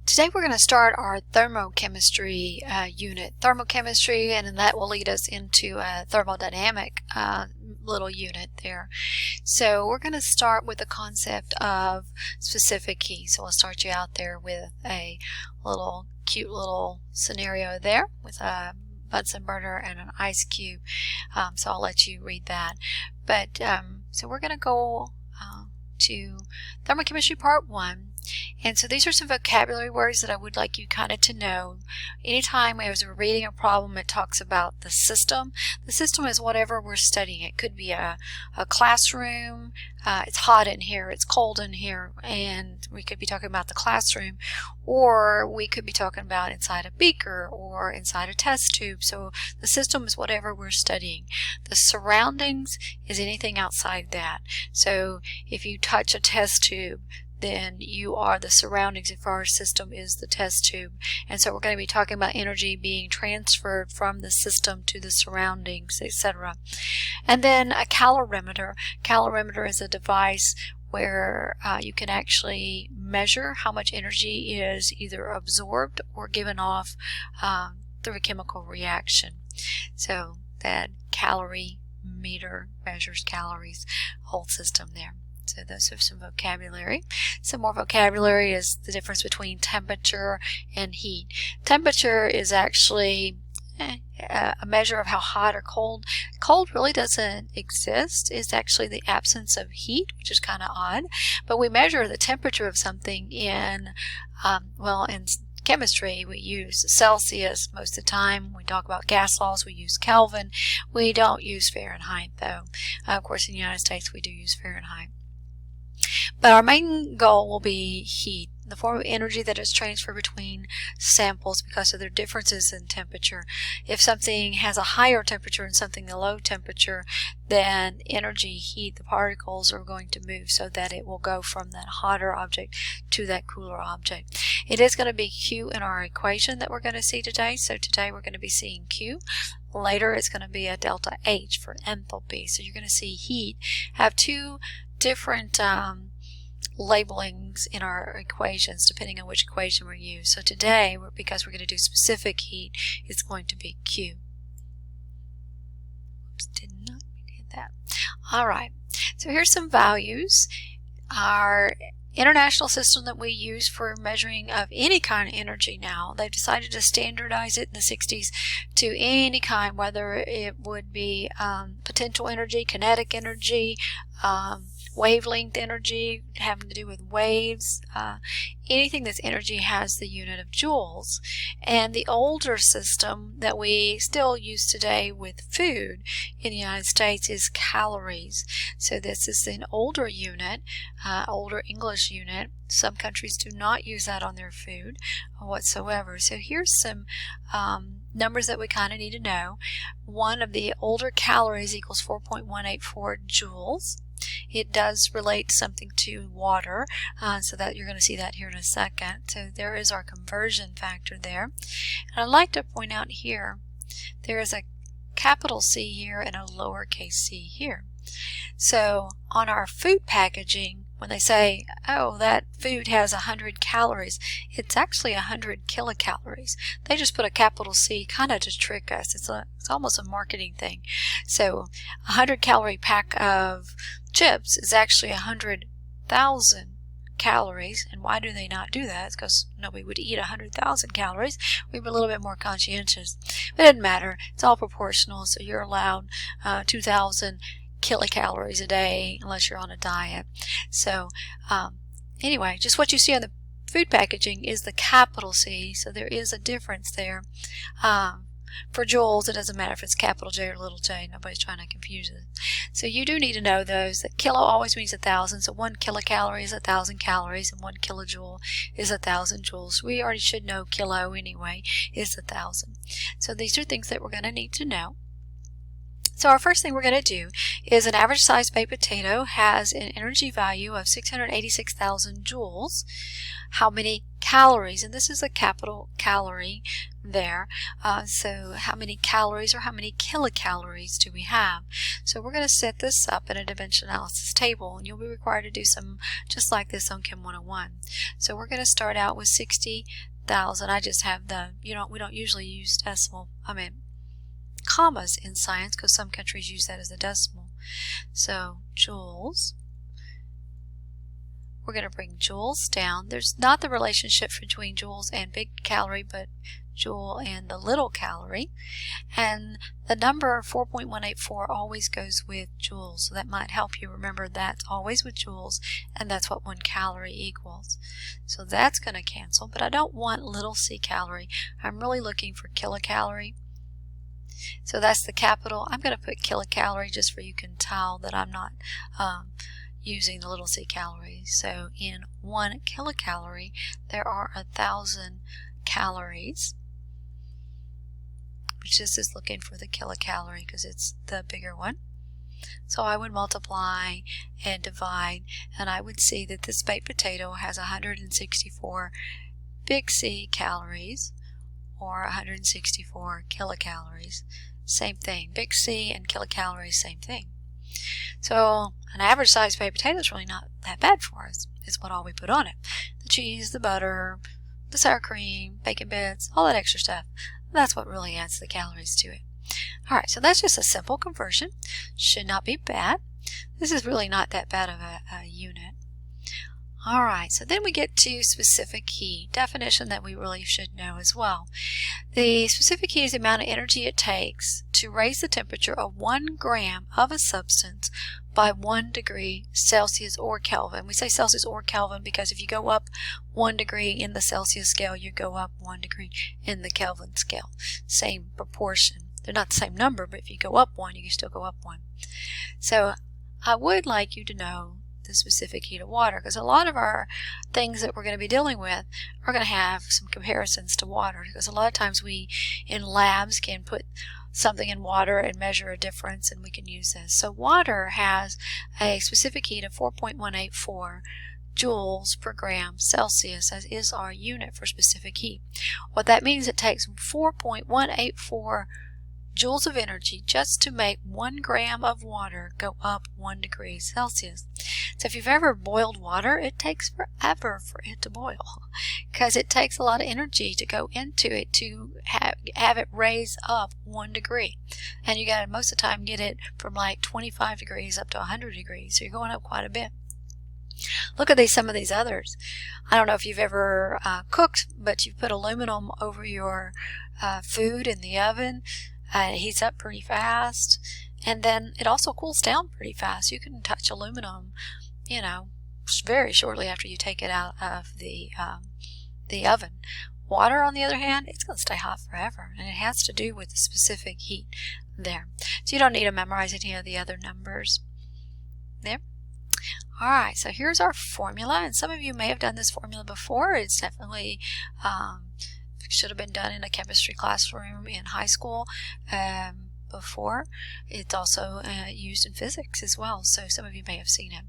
Today we're going to start our thermochemistry unit. Thermochemistry, and then that will lead us into a thermodynamic little unit there. So we're going to start with the concept of specific heat. So we'll start you out there with a cute little scenario there with a Bunsen burner and an ice cube. So I'll let you read that. But so we're going to go to thermochemistry part 1. And so these are some vocabulary words that I would like you kind of to know. Anytime as we're reading a problem, it talks about the system. The system is whatever we're studying. It could be a classroom. It's hot in here, it's cold in here, and we could be talking about the classroom, or we could be talking about inside a beaker or inside a test tube. So the system is whatever we're studying. The surroundings is anything outside that. So if you touch a test tube, then you are the surroundings if our system is the test tube. And so we're going to be talking about energy being transferred from the system to the surroundings, etc. And then a calorimeter. Calorimeter is a device where you can actually measure how much energy is either absorbed or given off through a chemical reaction. So that calorie meter measures calories, whole system there. So those are some vocabulary. Some more vocabulary is the difference between temperature and heat. Temperature is actually a measure of how hot or cold. Cold really doesn't exist. It's actually the absence of heat, which is kind of odd. But we measure the temperature of something in chemistry. We use Celsius most of the time. When we talk about gas laws, we use Kelvin. We don't use Fahrenheit, though. Of course, in the United States, we do use Fahrenheit. But our main goal will be heat, the form of energy that is transferred between samples because of their differences in temperature. If something has a higher temperature and something a low temperature, then energy, heat, the particles are going to move so that it will go from that hotter object to that cooler object. It is going to be Q in our equation that we're going to see today. So today we're going to be seeing Q. Later it's going to be a delta H for enthalpy. So you're going to see heat have two different labelings in our equations depending on which equation we use. So today, because we're going to do specific heat, it's going to be Q. Oops, did not hit that. Alright, so here's some values. Our international system that we use for measuring of any kind of energy now, they've decided to standardize it in the 60s to any kind, whether it would be potential energy, kinetic energy, wavelength energy having to do with waves. Anything that's energy has the unit of joules. And the older system that we still use today with food in the United States is calories. So this is an older unit, older English unit. Some countries do not use that on their food whatsoever. So here's some numbers that we kind of need to know. One of the older calories equals 4.184 joules. It does relate something to water, so that you're going to see that here in a second. So there is our conversion factor there. And I'd like to point out here, there is a capital C here and a lowercase c here. So on our food packaging, when they say, oh, that food has 100 calories, it's actually 100 kilocalories. They just put a capital C kind of to trick us. It's almost a marketing thing. So a 100 calorie pack of chips is actually 100,000 calories. And why do they not do that? It's because nobody would eat 100,000 calories. We'd be a little bit more conscientious. But it doesn't matter. It's all proportional. So you're allowed 2,000 kilocalories a day unless you're on a diet. So anyway, just what you see on the food packaging is the capital C. So there is a difference there. For joules, it doesn't matter if it's capital J or little j. Nobody's trying to confuse it. So you do need to know those. That kilo always means 1,000. So 1 kilocalorie is 1,000 calories, and 1 kilojoule is 1,000 joules. We already should know kilo anyway is 1,000. So these are things that we're going to need to know. So our first thing we're going to do is an average sized baked potato has an energy value of 686,000 joules. How many calories, and this is a capital calorie there. So how many calories or how many kilocalories do we have? So we're going to set this up in a dimension analysis table, and you'll be required to do some just like this on Chem 101. So we're going to start out with 60,000. I just have the, we don't usually use commas in science because some countries use that as a decimal. So joules. We're going to bring joules down. There's not the relationship between joules and big calorie, but joule and the little calorie. And the number 4.184 always goes with joules. So that might help you remember that's always with joules, and that's what 1 calorie equals. So that's going to cancel, but I don't want little c calorie. I'm really looking for kilocalorie. So that's the capital. I'm going to put kilocalorie just for you can tell that I'm not using the little c calories. So in 1 kilocalorie, there are 1,000 calories, which this is looking for the kilocalorie because it's the bigger one. So I would multiply and divide, and I would see that this baked potato has 164 big C calories, or 164 kilocalories. Same thing. Big C and kilocalories, same thing. So an average sized baked potato is really not that bad for us. It's what all we put on it. The cheese, the butter, the sour cream, bacon bits, all that extra stuff. That's what really adds the calories to it. Alright, so that's just a simple conversion. Should not be bad. This is really not that bad of a unit. Alright, so then we get to specific heat, definition that we really should know as well. The specific heat is the amount of energy it takes to raise the temperature of 1 gram of a substance by 1 degree Celsius or Kelvin. We say Celsius or Kelvin because if you go up 1 degree in the Celsius scale, you go up 1 degree in the Kelvin scale. Same proportion. They're not the same number, but if you go up 1, you can still go up 1. So I would like you to know the specific heat of water, because a lot of our things that we're going to be dealing with are going to have some comparisons to water, because a lot of times we in labs can put something in water and measure a difference, and we can use this. So water has a specific heat of 4.184 joules per gram Celsius, as is our unit for specific heat. What that means, it takes 4.184 joules of energy just to make 1 gram of water go up 1 degree Celsius. So if you've ever boiled water, it takes forever for it to boil because it takes a lot of energy to go into it to have it raise up 1 degree. And you got to most of the time get it from like 25 degrees up to 100 degrees. So you're going up quite a bit. Look at some of these others. I don't know if you've ever cooked, but you put aluminum over your food in the oven. It heats up pretty fast, and then it also cools down pretty fast. You can touch aluminum, very shortly after you take it out of the oven. Water, on the other hand, it's going to stay hot forever, and it has to do with the specific heat there. So you don't need to memorize any of the other numbers there. Alright, so here's our formula, and some of you may have done this formula before. It's definitely should have been done in a chemistry classroom in high school before. It's also used in physics as well, so some of you may have seen it.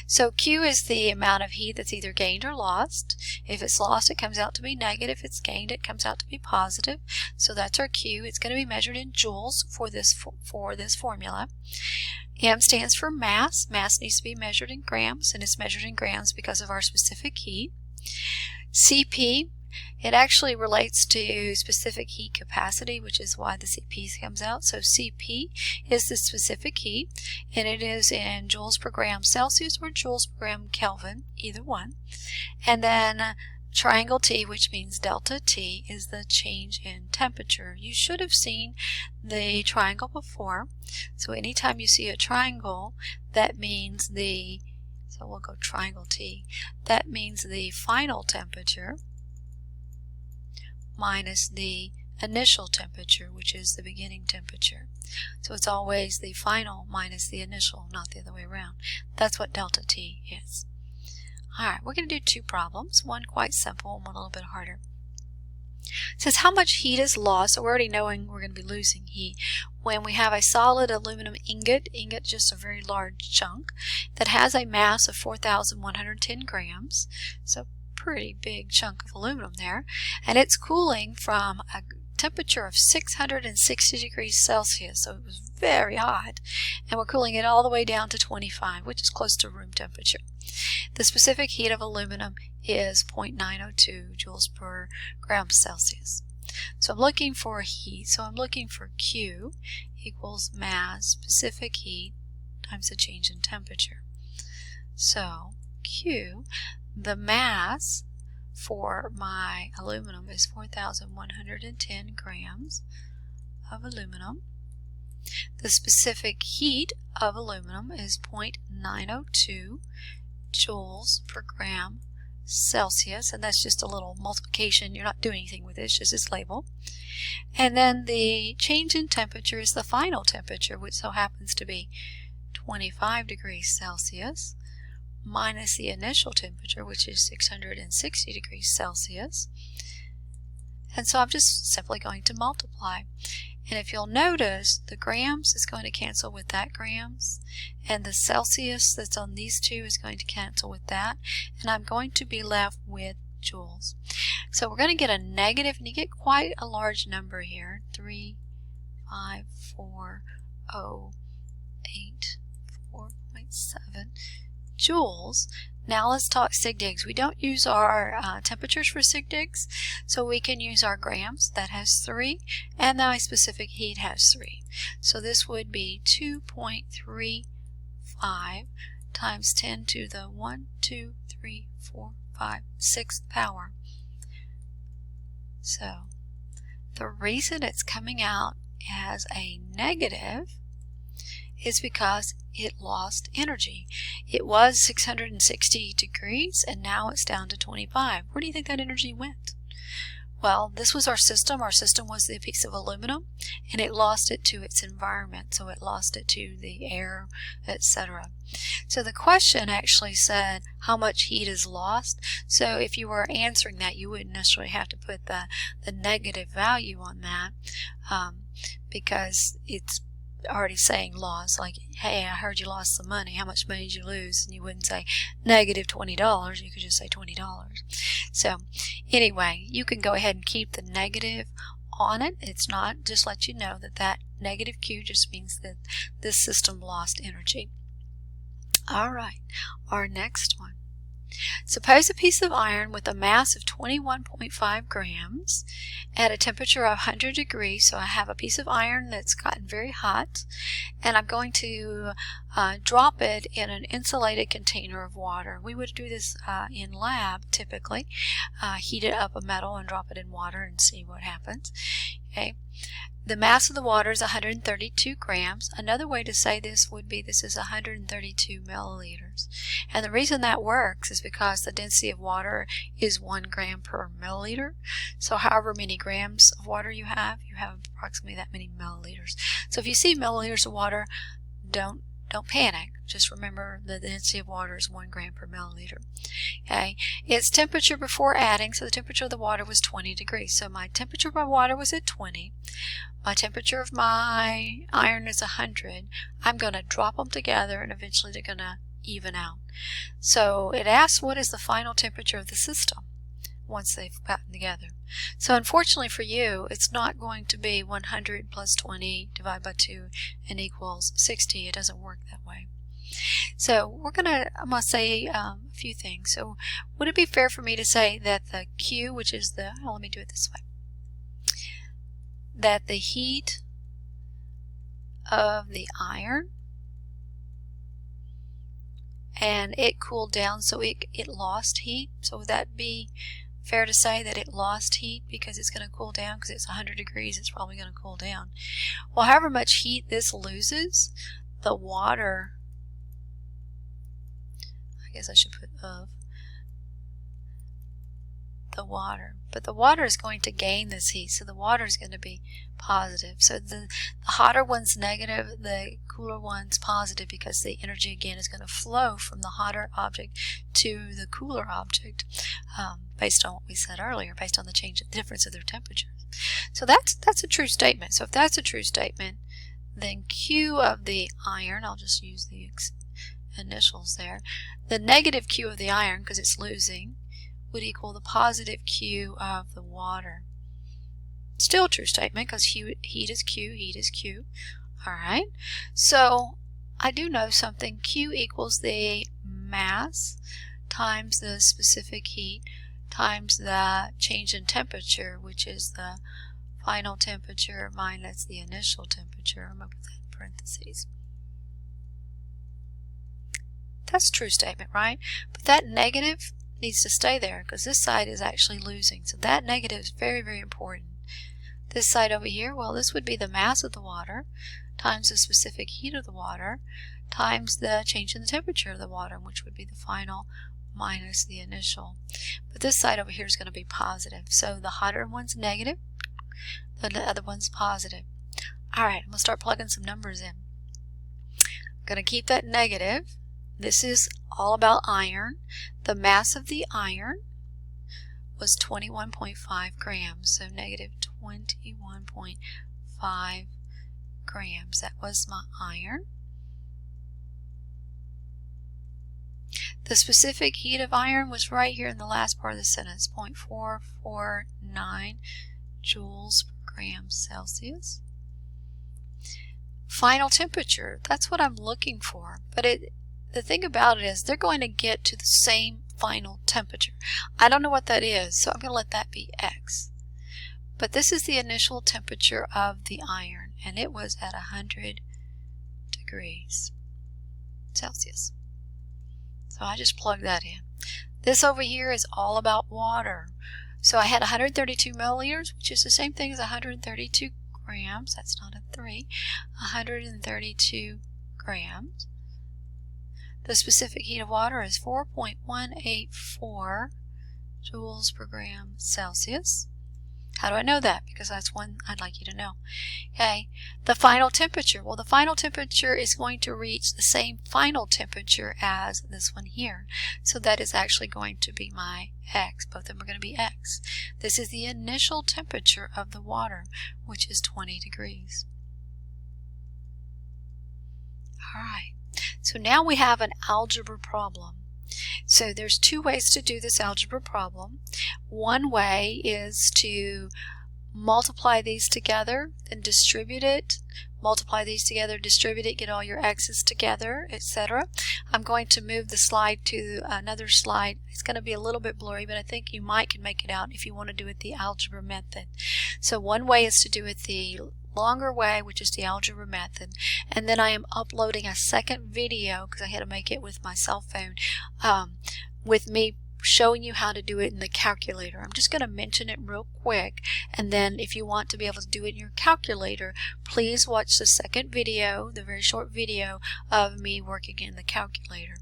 So Q is the amount of heat that's either gained or lost. If it's lost, it comes out to be negative. If it's gained, it comes out to be positive. So that's our Q. It's going to be measured in joules for this formula. M stands for mass. Mass needs to be measured in grams, and it's measured in grams because of our specific heat. CP, it actually relates to specific heat capacity, which is why the CP comes out. So CP is the specific heat, and it is in joules per gram Celsius or joules per gram Kelvin, either one. And then triangle T, which means delta T, is the change in temperature. You should have seen the triangle before. So anytime you see a triangle, that means so we'll go triangle T. That means the final temperature minus the initial temperature, which is the beginning temperature. So it's always the final minus the initial, not the other way around. That's what delta T is. Alright, we're going to do 2 problems, one quite simple and one a little bit harder. It says how much heat is lost, so we're already knowing we're going to be losing heat, when we have a solid aluminum ingot just a very large chunk, that has a mass of 4,110 grams. So pretty big chunk of aluminum there, and it's cooling from a temperature of 660 degrees Celsius, so it was very hot, and we're cooling it all the way down to 25, which is close to room temperature. The specific heat of aluminum is 0.902 joules per gram Celsius. So I'm looking for heat, so I'm looking for Q equals mass specific heat times the change in temperature. So Q, the mass for my aluminum is 4,110 grams of aluminum. The specific heat of aluminum is 0.902 joules per gram Celsius, and that's just a little multiplication. You're not doing anything with it, it's just its label. And then the change in temperature is the final temperature, which so happens to be 25 degrees Celsius, minus the initial temperature, which is 660 degrees Celsius. And so I'm just simply going to multiply. And if you'll notice, the grams is going to cancel with that grams, and the Celsius that's on these two is going to cancel with that, and I'm going to be left with joules. So we're going to get a negative, and you get quite a large number here, 35408.4.7 joules. Now let's talk sig digs. We don't use our temperatures for sig digs, so we can use our grams. That has 3, and my specific heat has 3. So this would be 2.35 times 10 to the 1, 2, 3, 4, 5, 6th power. So the reason it's coming out as a negative is because it lost energy. It was 660 degrees and now it's down to 25. Where do you think that energy went? Well, this was our system. Our system was the piece of aluminum, and it lost it to its environment. So it lost it to the air, etc. So the question actually said how much heat is lost. So if you were answering that, you wouldn't necessarily have to put the negative value on that because it's already saying loss, like, hey, I heard you lost some money. How much money did you lose? And you wouldn't say negative $20. You could just say $20. So anyway, you can go ahead and keep the negative on it. It's not, just let you know that that negative Q just means that this system lost energy. All right, our next one. Suppose a piece of iron with a mass of 21.5 grams at a temperature of 100 degrees. So I have a piece of iron that's gotten very hot, and I'm going to drop it in an insulated container of water. We would do this in lab typically. Heat it up a metal and drop it in water and see what happens. Okay. The mass of the water is 132 grams. Another way to say this would be this is 132 milliliters. And the reason that works is because the density of water is 1 gram per milliliter. So however many grams of water you have approximately that many milliliters. So if you see milliliters of water, don't panic. Just remember the density of water is 1 gram per milliliter. Okay, its temperature before adding, so the temperature of the water was 20 degrees. So my temperature of my water was at 20. My temperature of my iron is 100. I'm going to drop them together and eventually they're going to even out. So it asks what is the final temperature of the system once they've gotten together. So unfortunately for you, it's not going to be 100 plus 20 divided by 2 and equals 60. It doesn't work that way. So I'm going to say a few things. So would it be fair for me to say that the Q, which is the, let me do it this way, that the heat of the iron, and it cooled down, so it lost heat? So would that be fair to say that it lost heat because it's going to cool down? Because it's 100 degrees, it's probably going to cool down. Well, however much heat this loses, the water, I guess I should put of the water, but the water is going to gain this heat, so the water is going to be positive. So the hotter one's negative, the cooler one's positive, because the energy again is going to flow from the hotter object to the cooler object based on what we said earlier, based on the difference of their temperatures. So that's a true statement. So if that's a true statement, then Q of the iron, I'll just use the initials there, the negative Q of the iron, because it's losing, would equal the positive Q of the water. Still a true statement because heat is Q, heat is Q. Alright, so I do know something. Q equals the mass times the specific heat times the change in temperature, which is the final temperature minus the initial temperature. I'm going to put that in parentheses. That's a true statement, right? But that negative needs to stay there because this side is actually losing. So that negative is very, very important. This side over here, well, this would be the mass of the water times the specific heat of the water times the change in the temperature of the water, which would be the final minus the initial. But this side over here is going to be positive. So the hotter one's negative, the other one's positive. Alright, I'm going to start plugging some numbers in. I'm going to keep that negative. This is all about iron. The mass of the iron was 21.5 grams. So negative 21.5 grams. That was my iron. The specific heat of iron was right here in the last part of the sentence, 0.449 joules per gram Celsius. Final temperature, that's what I'm looking for. But the thing about it is they're going to get to the same final temperature. I don't know what that is, so I'm going to let that be X. But this is the initial temperature of the iron, and it was at 100 degrees Celsius. So I just plug that in. This over here is all about water. So I had 132 milliliters, which is the same thing as 132 grams. That's not a 3. 132 grams. The specific heat of water is 4.184 joules per gram Celsius. How do I know that? Because that's one I'd like you to know. Okay, the final temperature. Well, the final temperature is going to reach the same final temperature as this one here. So that is actually going to be my X. Both of them are going to be X. This is the initial temperature of the water, which is 20 degrees. All right, so now we have an algebra problem. So there's two ways to do this algebra problem. One way is to multiply these together and distribute it. Multiply these together, distribute it, get all your x's together, etc. I'm going to move the slide to another slide. It's going to be a little bit blurry, but I think you can make it out if you want to do it the algebra method. So one way is to do it the longer way, which is the algebra method, and then I am uploading a second video because I had to make it with my cell phone with me showing you how to do it in the calculator. I'm just going to mention it real quick, and then if you want to be able to do it in your calculator, please watch the second video, the very short video of me working in the calculator.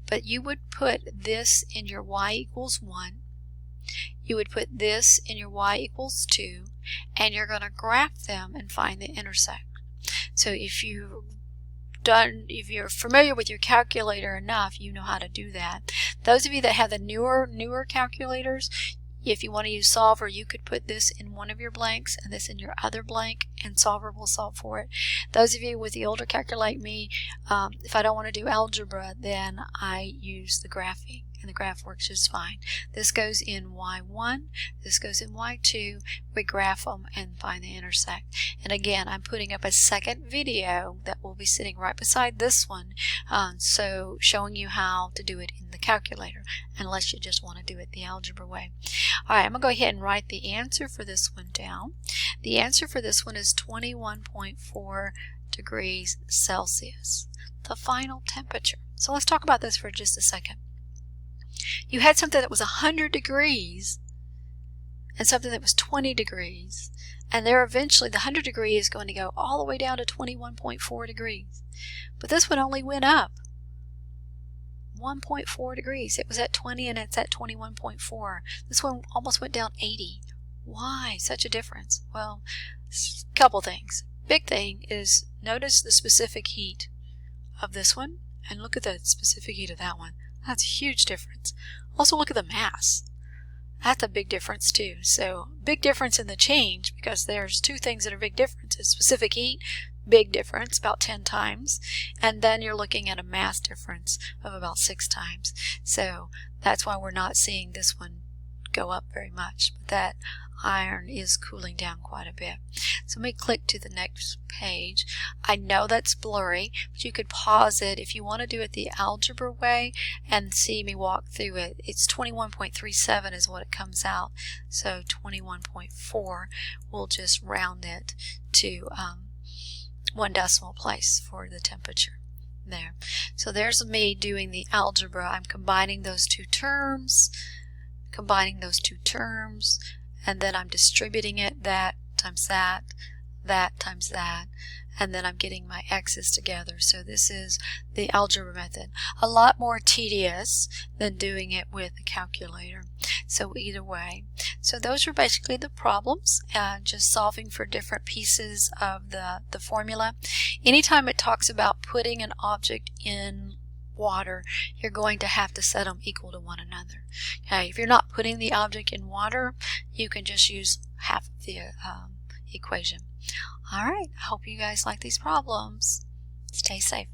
But you would put this in your y equals 1. You would put this in your y equals 2, and you're going to graph them and find the intersect. So if you're familiar with your calculator enough, you know how to do that. Those of you that have the newer calculators, if you want to use Solver, you could put this in one of your blanks and this in your other blank, and Solver will solve for it. Those of you with the older calculator like me, if I don't want to do algebra, then I use the graphing, and the graph works just fine. This goes in y1, this goes in y2, we graph them and find the intersect. And again, I'm putting up a second video that will be sitting right beside this one, so showing you how to do it in the calculator, unless you just want to do it the algebra way. Alright, I'm going to go ahead and write the answer for this one down. The answer for this one is 21.4 degrees Celsius, the final temperature. So let's talk about this for just a second. You had something that was 100 degrees and something that was 20 degrees, and there eventually the 100 degree is going to go all the way down to 21.4 degrees. But this one only went up 1.4 degrees. It was at 20 and it's at 21.4. This one almost went down 80. Why such a difference? Well, a couple things. Big thing is notice the specific heat of this one and look at the specific heat of that one. That's a huge difference. Also look at the mass. That's a big difference too. So big difference in the change, because there's two things that are big differences. Specific heat, big difference, about 10 times. And then you're looking at a mass difference of about 6 times. So that's why we're not seeing this one won't go up very much, but that iron is cooling down quite a bit. So let me click to the next page. I know that's blurry, but you could pause it if you want to do it the algebra way and see me walk through it. It's 21.37 is what it comes out. So 21.4, we'll just round it to 1 decimal place for the temperature. There. So there's me doing the algebra. I'm combining those two terms, and then I'm distributing it, that times that, that times that, and then I'm getting my x's together. So this is the algebra method. A lot more tedious than doing it with a calculator. So either way. So those are basically the problems, just solving for different pieces of the formula. Anytime it talks about putting an object in water, you're going to have to set them equal to one another. Okay, if you're not putting the object in water, you can just use half of the equation. All right, I hope you guys like these problems. Stay safe.